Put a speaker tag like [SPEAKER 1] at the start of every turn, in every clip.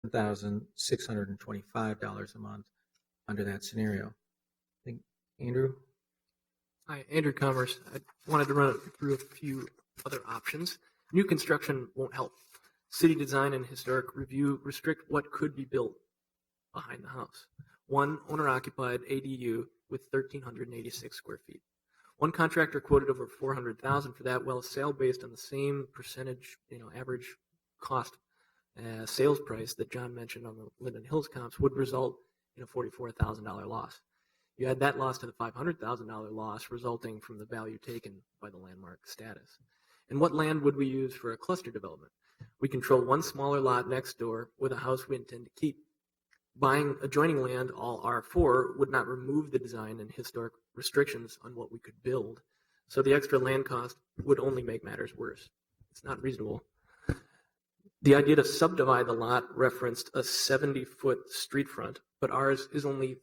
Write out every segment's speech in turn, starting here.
[SPEAKER 1] $7,625 a month under that scenario. I think, Andrew?
[SPEAKER 2] Hi, Andrew Commerce. I wanted to run through a few other options. New construction won't help. City design and historic review restrict what could be built behind the house. One owner-occupied ADU with 1,386 square feet. One contractor quoted over $400,000 for that, while a sale based on the same percentage, average cost sales price that John mentioned on the Linden Hills comps would result in a $44,000 loss. You add that loss to the $500,000 loss resulting from the value taken by the landmark status. And what land would we use for a cluster development? We control one smaller lot next door with a house we intend to keep. Buying adjoining land, all R4, would not remove the design and historic restrictions on what we could build, so the extra land cost would only make matters worse. It's not reasonable. The idea to subdivide the lot referenced a 70-foot street front, but ours is only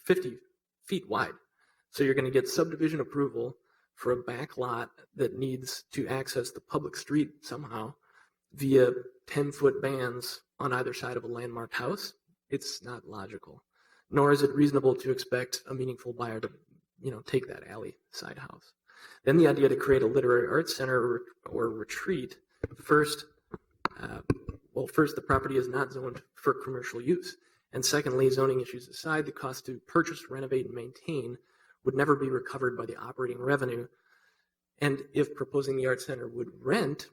[SPEAKER 2] 50 feet wide. So you're going to get subdivision approval for a back lot that needs to access the public street somehow via 10-foot bands on either side of a landmarked house. It's not logical, nor is it reasonable to expect a meaningful buyer to, take that alley side house. Then the idea to create a literary arts center or retreat. First, the property is not zoned for commercial use. And secondly, zoning issues aside, the cost to purchase, renovate, and maintain would never be recovered by the operating revenue. And if proposing the arts center would rent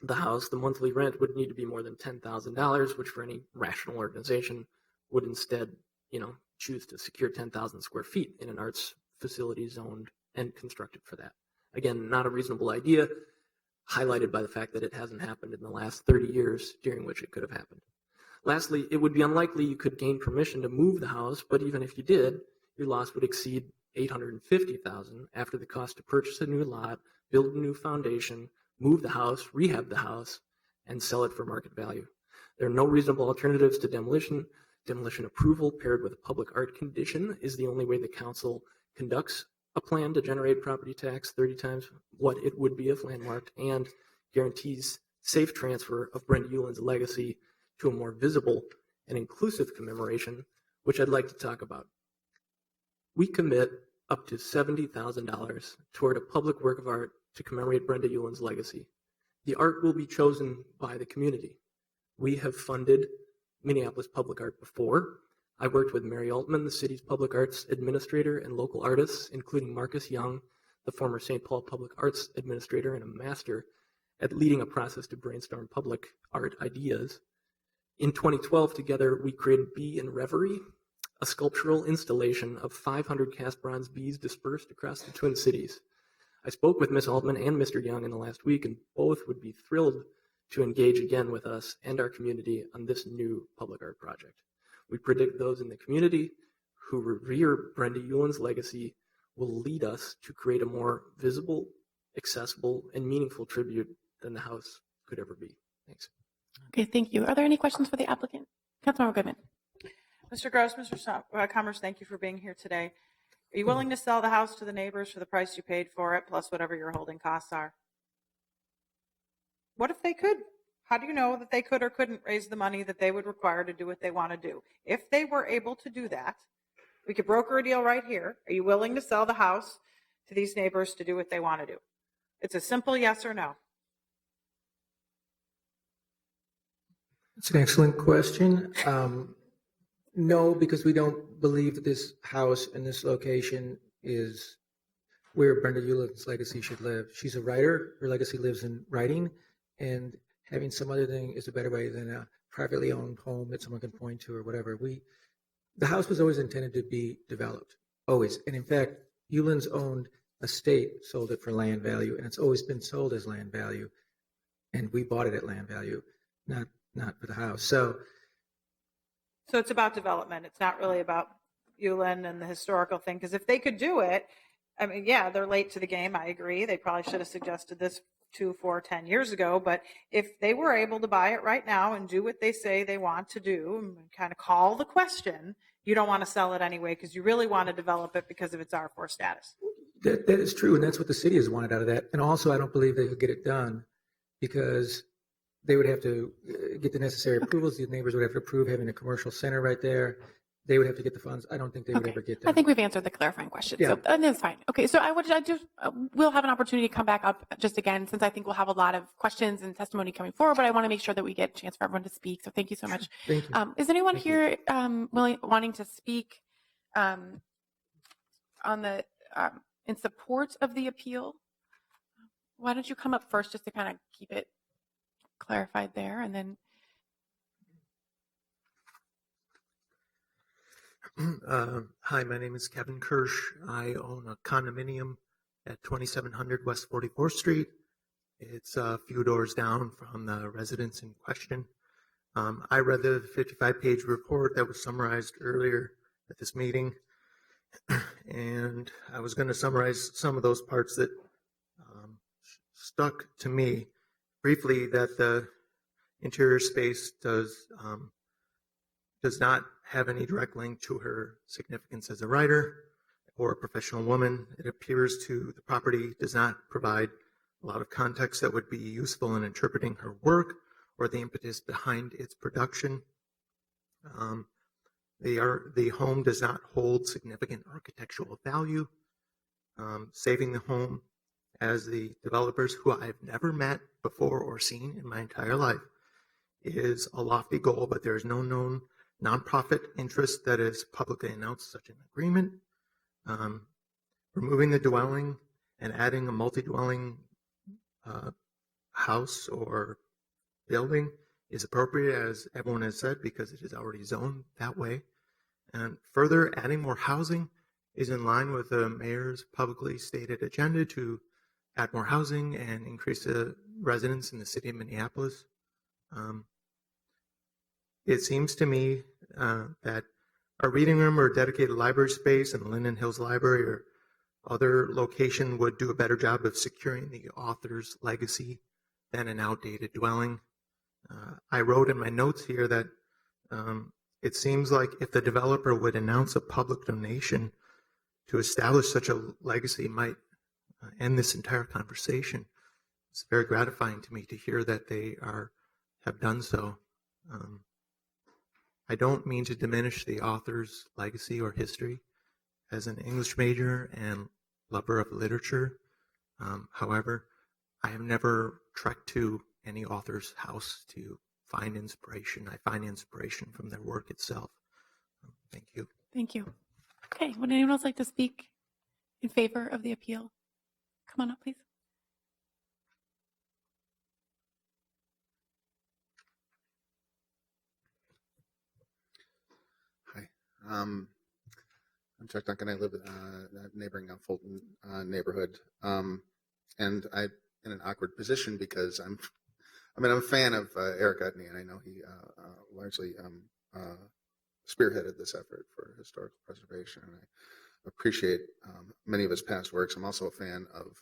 [SPEAKER 2] the house, the monthly rent would need to be more than $10,000, which for any rational organization would instead, choose to secure 10,000 square feet in an arts facility zoned and constructed for that. Again, not a reasonable idea, highlighted by the fact that it hasn't happened in the last 30 years during which it could have happened. Lastly, it would be unlikely you could gain permission to move the house, but even if you did, your loss would exceed $850,000 after the cost to purchase a new lot, build a new foundation, move the house, rehab the house, and sell it for market value. There are no reasonable alternatives to demolition. Demolition approval paired with a public art condition is the only way the council conducts a plan to generate property tax 30 times what it would be if landmarked, and guarantees safe transfer of Brenda Ueland's legacy to a more visible and inclusive commemoration, which I'd like to talk about. We commit up to $70,000 toward a public work of art to commemorate Brenda Ueland's legacy. The art will be chosen by the community. We have funded Minneapolis public art before. I worked with Mary Altman, the city's public arts administrator, and local artists, including Marcus Young, the former St. Paul public arts administrator and a master at leading a process to brainstorm public art ideas. In 2012, together, we created Bee and Reverie, a sculptural installation of 500 cast bronze bees dispersed across the Twin Cities. I spoke with Ms. Altman and Mr. Young in the last week, and both would be thrilled to engage again with us and our community on this new public art project. We predict those in the community who revere Brenda Ueland's legacy will lead us to create a more visible, accessible, and meaningful tribute than the house could ever be. Thanks.
[SPEAKER 3] Okay, thank you. Are there any questions for the applicant? Councilmember Goodwin.
[SPEAKER 4] Mr. Gross, Mr. Commerce, thank you for being here today. Are you willing to sell the house to the neighbors for the price you paid for it, plus whatever your holding costs are? What if they could? How do you know that they could or couldn't raise the money that they would require to do what they want to do? If they were able to do that, we could broker a deal right here. Are you willing to sell the house to these neighbors to do what they want to do? It's a simple yes or no.
[SPEAKER 1] That's an excellent question. No, because we don't believe that this house in this location is where Brenda Ueland's legacy should live. She's a writer. Her legacy lives in writing, and having some other thing is a better way than a privately owned home that someone can point to or whatever. The house was always intended to be developed, always. And in fact, Ueland's owned estate sold it for land value, and it's always been sold as land value. And we bought it at land value, not for the house. So
[SPEAKER 4] it's about development. It's not really about Ueland and the historical thing, because if they could do it, I mean, yeah, they're late to the game. I agree. They probably should have suggested this 2, 4, 10 years ago. But if they were able to buy it right now and do what they say they want to do, and kind of call the question, you don't want to sell it anyway because you really want to develop it because of its R4 status.
[SPEAKER 1] That is true, and that's what the city has wanted out of that. And also, I don't believe they could get it done because they would have to get the necessary approvals. The neighbors would have to approve having a commercial center right there. They would have to get the funds. I don't think they would ever get that.
[SPEAKER 3] I think we've answered the clarifying question.
[SPEAKER 1] Yeah.
[SPEAKER 3] So that's fine. Okay. So we'll have an opportunity to come back up just again, since I think we'll have a lot of questions and testimony coming forward, but I want to make sure that we get a chance for everyone to speak. So thank you so much.
[SPEAKER 1] Thank you.
[SPEAKER 3] Is anyone here wanting to speak in support of the appeal? Why don't you come up first just to kind of keep it clarified there, and then
[SPEAKER 5] Hi, my name is Kevin Kirsch. I own a condominium at 2700 West 44th Street. It's a few doors down from the residence in question. I read the 55-page report that was summarized earlier at this meeting, and I was going to summarize some of those parts that stuck to me briefly. That the interior space does not have any direct link to her significance as a writer or a professional woman. It appears to the property does not provide a lot of context that would be useful in interpreting her work or the impetus behind its production. The home does not hold significant architectural value. Saving the home, as the developers who I've never met before or seen in my entire life, is a lofty goal, but there is no known nonprofit interest that is publicly announced such an agreement. Removing the dwelling and adding a multi-dwelling house or building is appropriate, as everyone has said, because it is already zoned that way. And further, adding more housing is in line with the mayor's publicly stated agenda to add more housing and increase the residents in the city of Minneapolis. It seems to me that a reading room or dedicated library space in Linden Hills Library or other location would do a better job of securing the author's legacy than an outdated dwelling. I wrote in my notes here that it seems like if the developer would announce a public donation to establish such a legacy, it might end this entire conversation. It's very gratifying to me to hear that they have done so. I don't mean to diminish the author's legacy or history. As an English major and lover of literature, however, I have never trekked to any author's house to find inspiration. I find inspiration from their work itself. Thank you.
[SPEAKER 3] thank you. Okay. Would anyone else like to speak in favor of the appeal? Come on up, please.
[SPEAKER 6] Hi, I'm Chuck Duncan. I live in a neighboring Fulton neighborhood, and I'm in an awkward position because I'm a fan of Eric Utney, and I know he largely spearheaded this effort for historical preservation, and I appreciate many of his past works. I'm also a fan of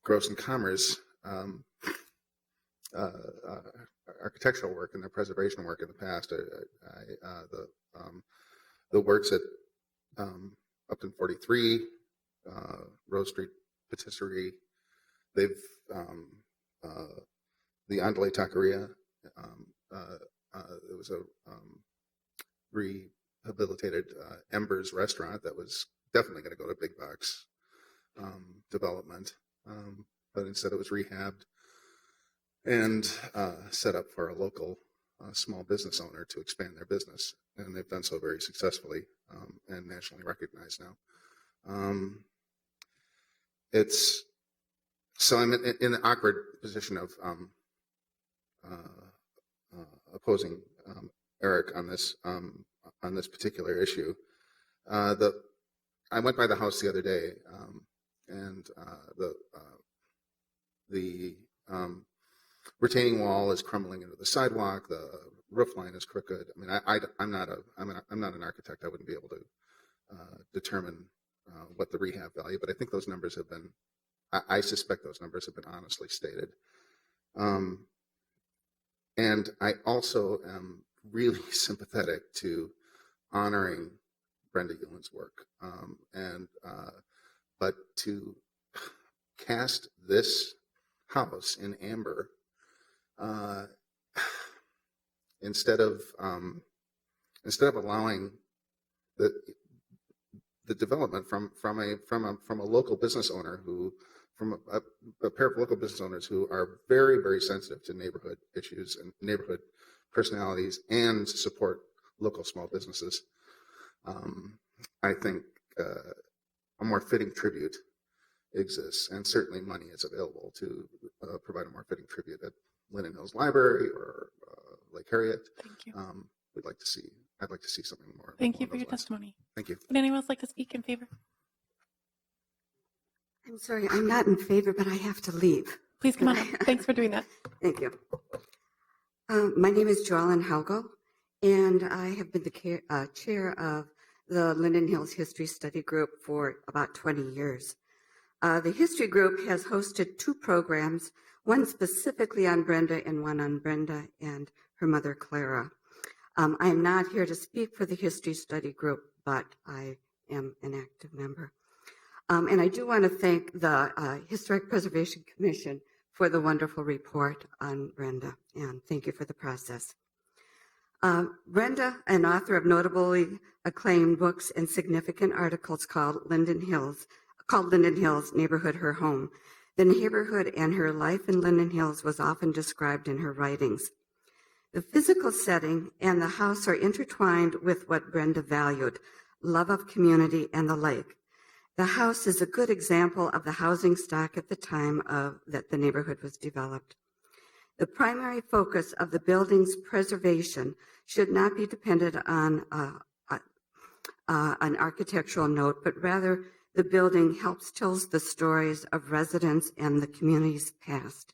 [SPEAKER 6] Gross and Commer's architectural work and their preservation work in the past. The works at Upton 43, Rose Street Patisserie, they've the Andale Taqueria. It was a rehabilitated Embers restaurant that was definitely going to go to big box development, but instead it was rehabbed and set up for a local small business owner to expand their business, and they've done so very successfully and nationally recognized now. So I'm in an awkward position of opposing Eric on this particular issue. I went by the house the other day, and the retaining wall is crumbling into the sidewalk. The roof line is crooked. I mean, I'm not an architect. I wouldn't be able to determine what the rehab value, but I think those numbers have been. I suspect those numbers have been honestly stated. And I also am really sympathetic to honoring Brenda Ueland's work, but to cast this house in amber instead of allowing the development from a local business owner from a pair of local business owners who are very, very sensitive to neighborhood issues and neighborhood personalities and support local small businesses. I think a more fitting tribute exists, and certainly money is available to provide a more fitting tribute at Linden Hills Library or Lake Harriet.
[SPEAKER 3] Thank you.
[SPEAKER 6] I'd like to see something more.
[SPEAKER 3] Thank you
[SPEAKER 6] along
[SPEAKER 3] for your
[SPEAKER 6] those lines.
[SPEAKER 3] testimony.
[SPEAKER 6] Thank you.
[SPEAKER 3] Would anyone else like to speak in favor?
[SPEAKER 7] I'm sorry, I'm not in favor, but I have to leave.
[SPEAKER 3] Please come on up. Thanks for doing that.
[SPEAKER 7] Thank you. My name is Joellen Halgo, and I have been the chair of the Linden Hills History Study Group for about 20 years. The History Group has hosted 2 programs, one specifically on Brenda and one on Brenda and her mother, Clara. I am not here to speak for the History Study Group, but I am an active member. And I do want to thank the Historic Preservation Commission for the wonderful report on Brenda, and thank you for the process. Brenda, an author of notably acclaimed books and significant articles called Linden Hills, Neighborhood Her Home. The neighborhood and her life in Linden Hills was often described in her writings. The physical setting and the house are intertwined with what Brenda valued, love of community and the lake. The house is a good example of the housing stock at the time that the neighborhood was developed. The primary focus of the building's preservation should not be dependent on an architectural note, but rather the building tells the stories of residents and the community's past.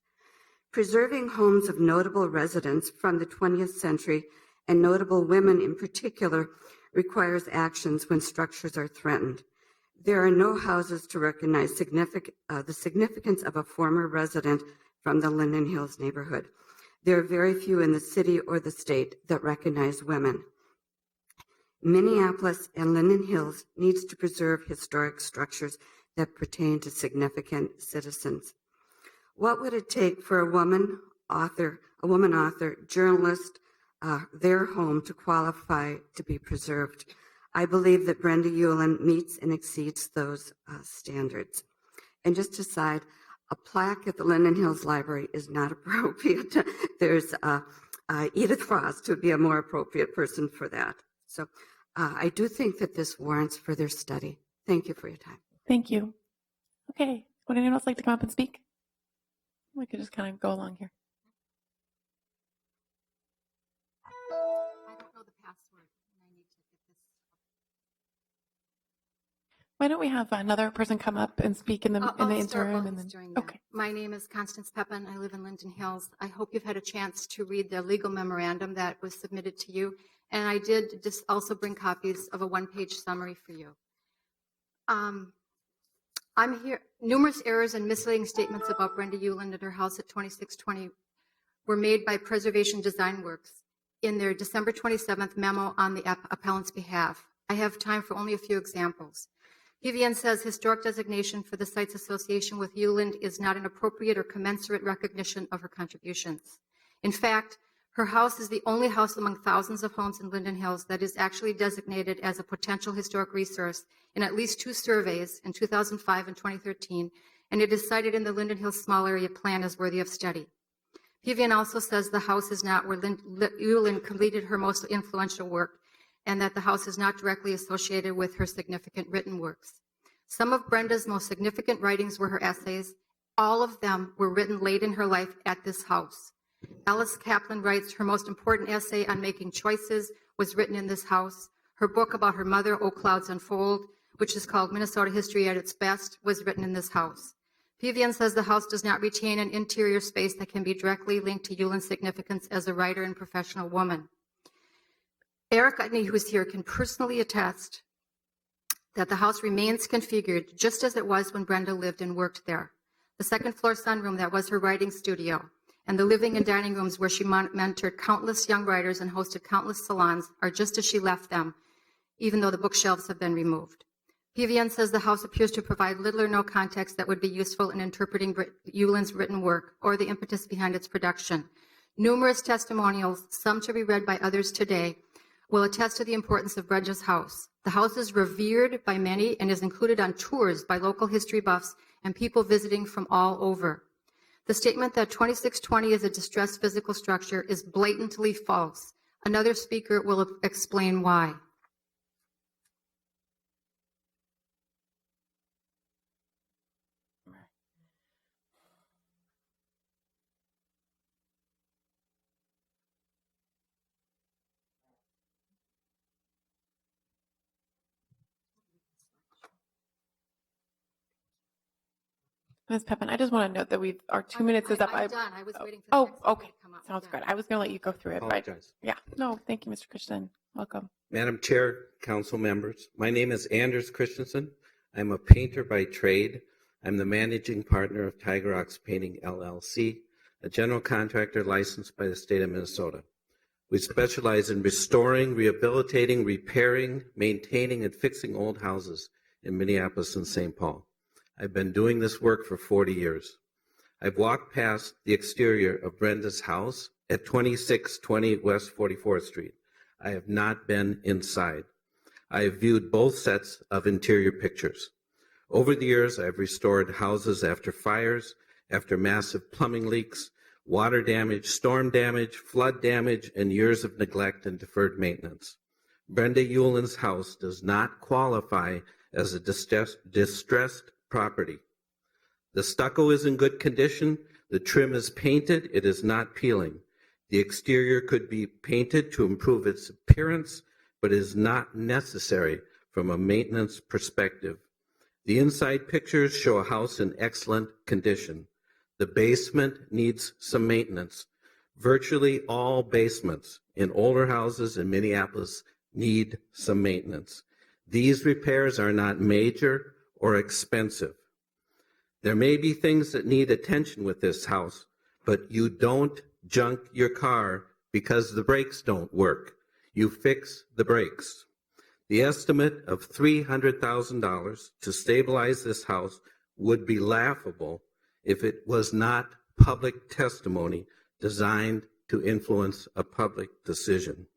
[SPEAKER 7] Preserving homes of notable residents from the 20th century and notable women in particular requires actions when structures are threatened. There are no houses to recognize the significance of a former resident from the Linden Hills neighborhood. There are very few in the city or the state that recognize women. Minneapolis and Linden Hills needs to preserve historic structures that pertain to significant citizens. What would it take for a woman author, journalist, their home to qualify to be preserved? I believe that Brenda Ueland meets and exceeds those standards. And just aside, a plaque at the Linden Hills Library is not appropriate. There's Edith Frost would be a more appropriate person for that. So I do think that this warrants further study. Thank you for your time.
[SPEAKER 3] Thank you. Okay. Would anyone else like to come up and speak? We could just kind of go along here.
[SPEAKER 8] I don't know the password. I need to get this.
[SPEAKER 3] Why don't we have another person come up and speak in the
[SPEAKER 8] I'll
[SPEAKER 3] interim?
[SPEAKER 8] start while
[SPEAKER 3] And
[SPEAKER 8] he's
[SPEAKER 3] then,
[SPEAKER 8] doing that.
[SPEAKER 3] okay.
[SPEAKER 8] My name is Constance Pepin. I live in Linden Hills. I hope you've had a chance to read the legal memorandum that was submitted to you. And I did just also bring copies of a one-page summary for you. I'm here. Numerous errors and misleading statements about Brenda Ueland and her house at 2620 were made by Preservation Design Works in their December 27th memo on the appellant's behalf. I have time for only a few examples. PVN says historic designation for the site's association with Ueland is not an appropriate or commensurate recognition of her contributions. In fact, her house is the only house among thousands of homes in Linden Hills that is actually designated as a potential historic resource in at least 2 surveys in 2005 and 2013, and it is cited in the Linden Hills Small Area Plan as worthy of study. PVN also says the house is not where Ueland completed her most influential work, and that the house is not directly associated with her significant written works. Some of Brenda's most significant writings were her essays. All of them were written late in her life at this house. Alice Kaplan writes her most important essay on making choices was written in this house. Her book about her mother, O Clouds Unfold, which is called Minnesota History at its Best, was written in this house. PVN says the house does not retain an interior space that can be directly linked to Ueland's significance as a writer and professional woman. Eric Utney, who is here, can personally attest that the house remains configured just as it was when Brenda lived and worked there. The second floor sunroom that was her writing studio and the living and dining rooms where she mentored countless young writers and hosted countless salons are just as she left them, even though the bookshelves have been removed. PVN says the house appears to provide little or no context that would be useful in interpreting Ueland's written work or the impetus behind its production. Numerous testimonials, some to be read by others today, will attest to the importance of Brenda's house. The house is revered by many and is included on tours by local history buffs and people visiting from all over. The statement that 2620 is a distressed physical structure is blatantly false. Another speaker will explain why.
[SPEAKER 3] Ms. Pepin, I just want to note that our 2 minutes is up.
[SPEAKER 8] I'm done. I was waiting for the
[SPEAKER 3] Oh,
[SPEAKER 8] next speaker
[SPEAKER 3] okay.
[SPEAKER 8] to come up.
[SPEAKER 3] Sounds
[SPEAKER 8] Yeah.
[SPEAKER 3] good. I was going to let you go through it, but
[SPEAKER 9] Apologize.
[SPEAKER 3] yeah. No, thank you, Mr. Christensen. Welcome.
[SPEAKER 9] Madam Chair, council members, my name is Anders Christensen. I'm a painter by trade. I'm the managing partner of Tiger Ox Painting LLC, a general contractor licensed by the state of Minnesota. We specialize in restoring, rehabilitating, repairing, maintaining, and fixing old houses in Minneapolis and St. Paul. I've been doing this work for 40 years. I've walked past the exterior of Brenda's house at 2620 West 44th Street. I have not been inside. I have viewed both sets of interior pictures. Over the years, I've restored houses after fires, after massive plumbing leaks, water damage, storm damage, flood damage, and years of neglect and deferred maintenance. Brenda Ueland's house does not qualify as a distressed property. The stucco is in good condition. The trim is painted. It is not peeling. The exterior could be painted to improve its appearance, but is not necessary from a maintenance perspective. The inside pictures show a house in excellent condition. The basement needs some maintenance. Virtually all basements in older houses in Minneapolis need some maintenance. These repairs are not major or expensive. There may be things that need attention with this house, but you don't junk your car because the brakes don't work. You fix the brakes. The estimate of $300,000 to stabilize this house would be laughable if it was not public testimony designed to influence a public decision.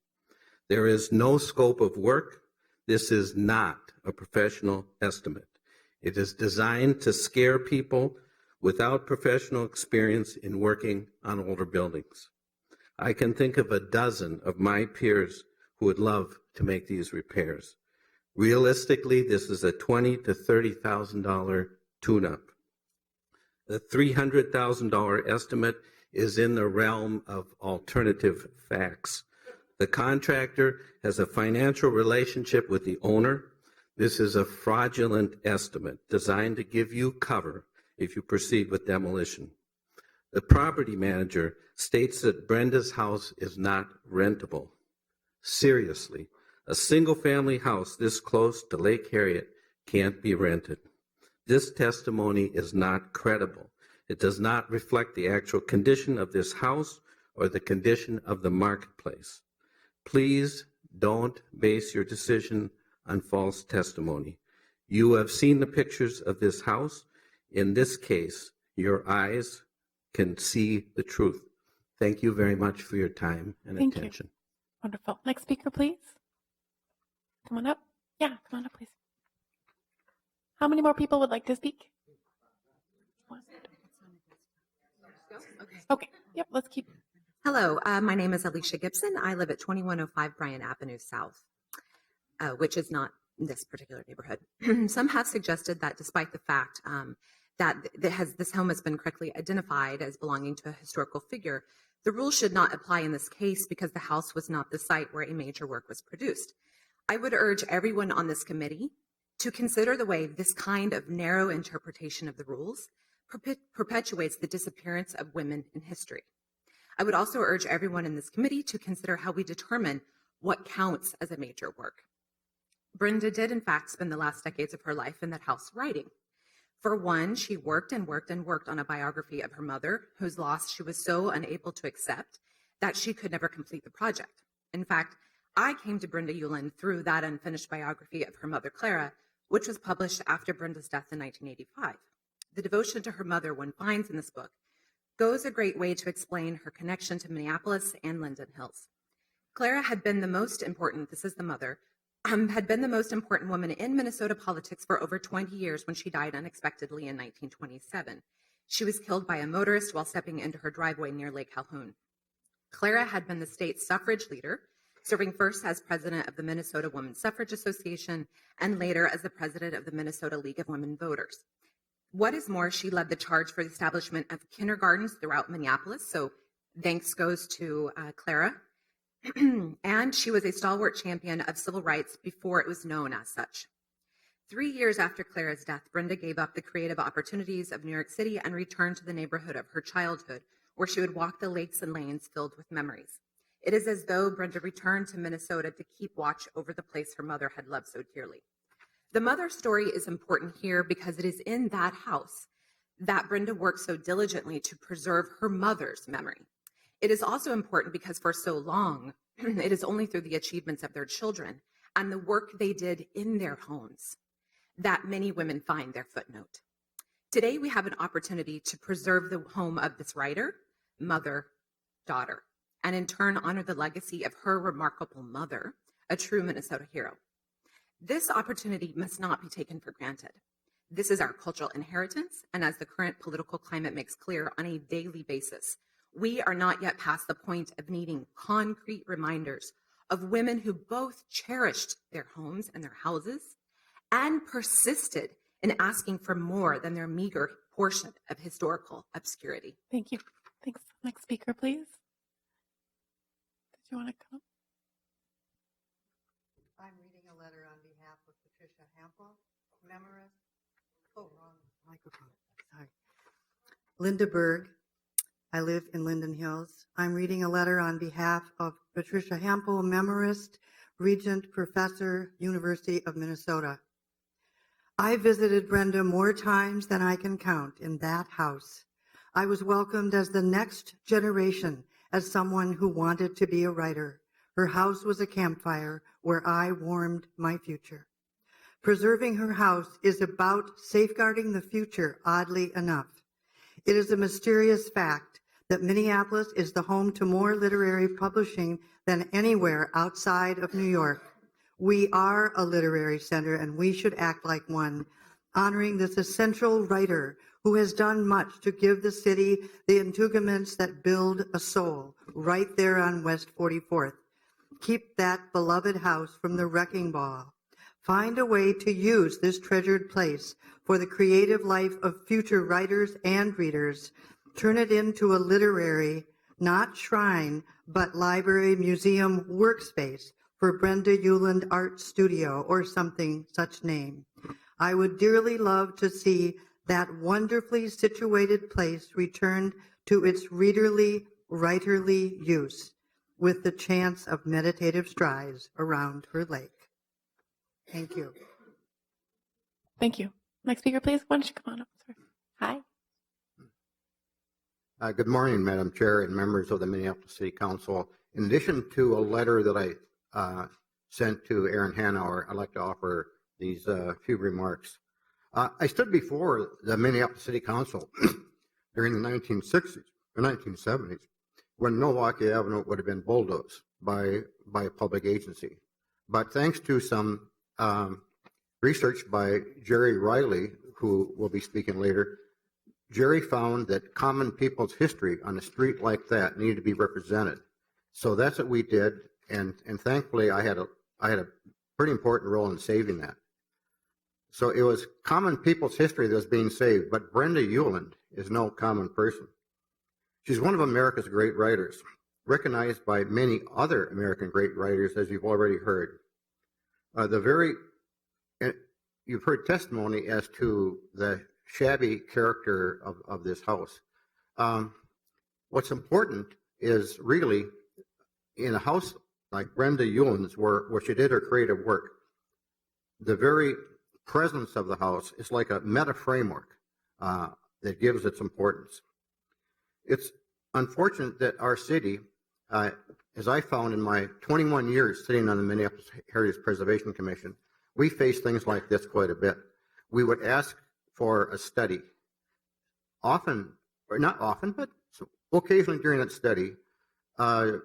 [SPEAKER 9] There is no scope of work. This is not a professional estimate. It is designed to scare people without professional experience in working on older buildings. I can think of a dozen of my peers who would love to make these repairs. Realistically, this is a $20,000 to $30,000 tune-up. The $300,000 estimate is in the realm of alternative facts. The contractor has a financial relationship with the owner. This is a fraudulent estimate designed to give you cover if you proceed with demolition. The property manager states that Brenda's house is not rentable. Seriously, a single-family house this close to Lake Harriet can't be rented. This testimony is not credible. It does not reflect the actual condition of this house or the condition of the marketplace. Please don't base your decision on false testimony. You have seen the pictures of this house. In this case, your eyes can see the truth. Thank you very much for your time and
[SPEAKER 3] Thank you.
[SPEAKER 9] attention.
[SPEAKER 3] Wonderful. Next speaker, please. Come on up. Yeah, come on up, please. How many more people would like to speak? Okay. Yep, let's keep.
[SPEAKER 10] Hello, my name is Alicia Gibson. I live at 2105 Bryant Avenue South, which is not in this particular neighborhood. Some have suggested that despite the fact that this home has been correctly identified as belonging to a historical figure, the rule should not apply in this case because the house was not the site where a major work was produced. I would urge everyone on this committee to consider the way this kind of narrow interpretation of the rules perpetuates the disappearance of women in history. I would also urge everyone in this committee to consider how we determine what counts as a major work. Brenda did, in fact, spend the last decades of her life in that house writing. For one, she worked and worked and worked on a biography of her mother, whose loss she was so unable to accept that she could never complete the project. In fact, I came to Brenda Ueland through that unfinished biography of her mother, Clara, which was published after Brenda's death in 1985. The devotion to her mother one finds in this book goes a great way to explain her connection to Minneapolis and Linden Hills. Clara had been the most important, this is the mother, had been the most important woman in Minnesota politics for over 20 years when she died unexpectedly in 1927. She was killed by a motorist while stepping into her driveway near Lake Calhoun. Clara had been the state's suffrage leader, serving first as president of the Minnesota Women's Suffrage Association and later as the president of the Minnesota League of Women Voters. What is more, she led the charge for the establishment of kindergartens throughout Minneapolis, so thanks goes to Clara. And she was a stalwart champion of civil rights before it was known as such. 3 years after Clara's death, Brenda gave up the creative opportunities of New York City and returned to the neighborhood of her childhood, where she would walk the lakes and lanes filled with memories. It is as though Brenda returned to Minnesota to keep watch over the place her mother had loved so dearly. The mother story is important here because it is in that house that Brenda worked so diligently to preserve her mother's memory. It is also important because for so long, it is only through the achievements of their children and the work they did in their homes that many women find their footnote. Today, we have an opportunity to preserve the home of this writer, mother, daughter, and in turn honor the legacy of her remarkable mother, a true Minnesota hero. This opportunity must not be taken for granted. This is our cultural inheritance, and as the current political climate makes clear on a daily basis, we are not yet past the point of needing concrete reminders of women who both cherished their homes and their houses and persisted in asking for more than their meager portion of historical obscurity.
[SPEAKER 3] Thank you. Thanks. Next speaker, please. Did you want to come?
[SPEAKER 11] I'm reading a letter on behalf of Patricia Hampel, memorist. Oh, wrong microphone. Sorry. Linda Berg. I live in Linden Hills. I'm reading a letter on behalf of Patricia Hampel, memorist, regent, professor, University of Minnesota. I visited Brenda more times than I can count in that house. I was welcomed as the next generation, as someone who wanted to be a writer. Her house was a campfire where I warmed my future. Preserving her house is about safeguarding the future, oddly enough. It is a mysterious fact that Minneapolis is the home to more literary publishing than anywhere outside of New York. We are a literary center, and we should act like one, honoring this essential writer who has done much to give the city the entanglements that build a soul right there on West 44th. Keep that beloved house from the wrecking ball. Find a way to use this treasured place for the creative life of future writers and readers. Turn it into a literary, not shrine, but library museum workspace for Brenda Ueland Art Studio or something such name. I would dearly love to see that wonderfully situated place returned to its readerly, writerly use with the chance of meditative strides around her lake. Thank you.
[SPEAKER 3] Thank you. Next speaker, please. Why don't you come on up? Sorry. Hi.
[SPEAKER 12] Good morning, Madam Chair and members of the Minneapolis City Council. In addition to a letter that I sent to Aaron Hanauer, I'd like to offer these few remarks. I stood before the Minneapolis City Council during the 1960s or 1970s when Milwaukee Avenue would have been bulldozed by a public agency. But thanks to some research by Jerry Riley, who will be speaking later, Jerry found that common people's history on a street like that needed to be represented. So that's what we did, and thankfully I had a pretty important role in saving that. So it was common people's history that was being saved, but Brenda Ueland is no common person. She's one of America's great writers, recognized by many other American great writers, as you've already heard. You've heard testimony as to the shabby character of this house. What's important is really in a house like Brenda Ueland's, where she did her creative work, the very presence of the house is like a meta framework that gives its importance. It's unfortunate that our city, as I found in my 21 years sitting on the Minneapolis Heritage Preservation Commission, we face things like this quite a bit. We would ask for a study, often, or not often, but occasionally during that study, someone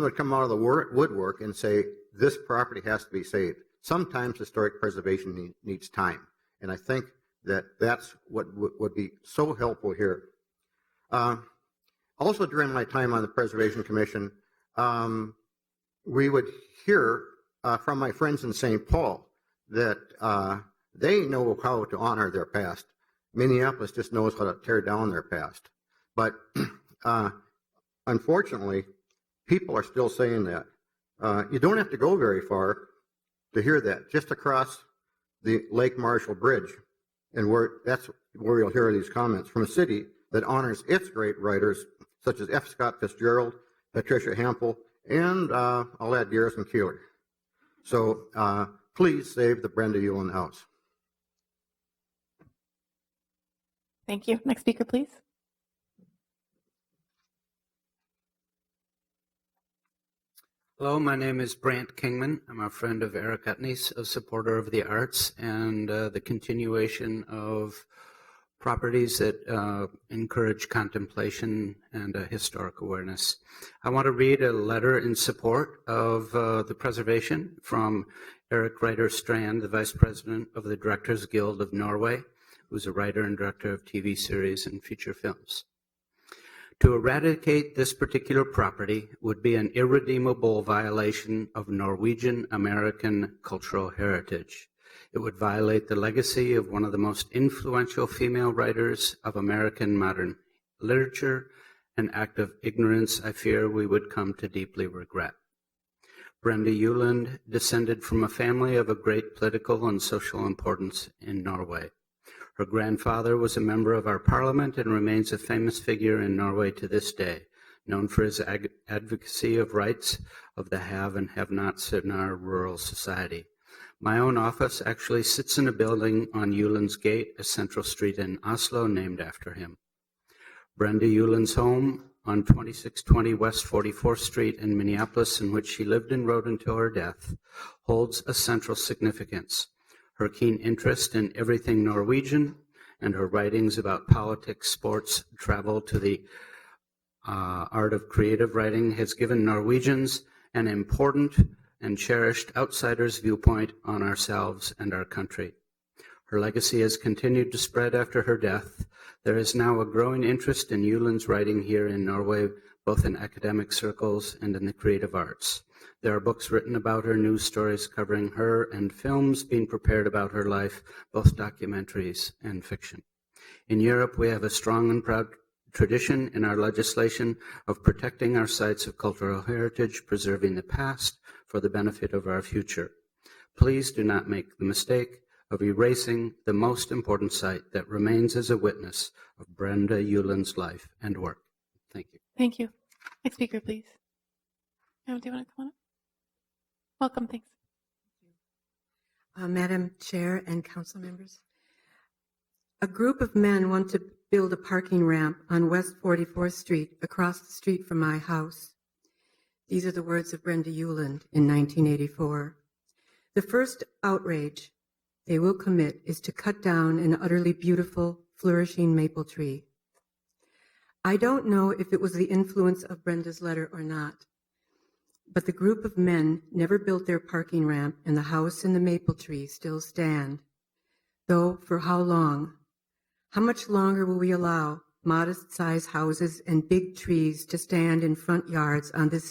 [SPEAKER 12] would come out of the woodwork and say, this property has to be saved. Sometimes historic preservation needs time. And I think that that's what would be so helpful here. Also, during my time on the Preservation Commission, we would hear from my friends in St. Paul that they know how to honor their past. Minneapolis just knows how to tear down their past. But unfortunately, people are still saying that. You don't have to go very far to hear that. Just across the Lake Marshall Bridge, and that's where you'll hear these comments from a city that honors its great writers, such as F. Scott Fitzgerald, Patricia Hampel, and I'll add Garrison Keillor. So please save the Brenda Ueland house.
[SPEAKER 3] Thank you. Next speaker, please.
[SPEAKER 13] Hello, my name is Brandt Kingman. I'm a friend of Eric Utney's, a supporter of the arts and the continuation of properties that encourage contemplation and historic awareness. I want to read a letter in support of the preservation from Eric Reiter Strand, the Vice President of the Directors Guild of Norway, who's a writer and director of TV series and feature films. To eradicate this particular property would be an irredeemable violation of Norwegian American cultural heritage. It would violate the legacy of one of the most influential female writers of American modern literature, an act of ignorance I fear we would come to deeply regret. Brenda Ueland descended from a family of a great political and social importance in Norway. Her grandfather was a member of our parliament and remains a famous figure in Norway to this day, known for his advocacy of rights of the have and have-nots in our rural society. My own office actually sits in a building on Ueland's Gate, a central street in Oslo named after him. Brenda Ueland's home on 2620 West 44th Street in Minneapolis, in which she lived and wrote until her death, holds a central significance. Her keen interest in everything Norwegian and her writings about politics, sports, travel to the art of creative writing has given Norwegians an important and cherished outsider's viewpoint on ourselves and our country. Her legacy has continued to spread after her death. There is now a growing interest in Ueland's writing here in Norway, both in academic circles and in the creative arts. There are books written about her, news stories covering her, and films being prepared about her life, both documentaries and fiction. In Europe, we have a strong and proud tradition in our legislation of protecting our sites of cultural heritage, preserving the past for the benefit of our future. Please do not make the mistake of erasing the most important site that remains as a witness of Brenda Ueland's life and work. Thank you.
[SPEAKER 3] Thank you. Next speaker, please. Do you want to come on up? Welcome, thanks.
[SPEAKER 14] Madam Chair and council members, a group of men want to build a parking ramp on West 44th Street across the street from my house. These are the words of Brenda Ueland in 1984. The first outrage they will commit is to cut down an utterly beautiful, flourishing maple tree. I don't know if it was the influence of Brenda's letter or not, but the group of men never built their parking ramp, and the house and the maple tree still stand. Though for how long? How much longer will we allow modest-sized houses and big trees to stand in front yards on this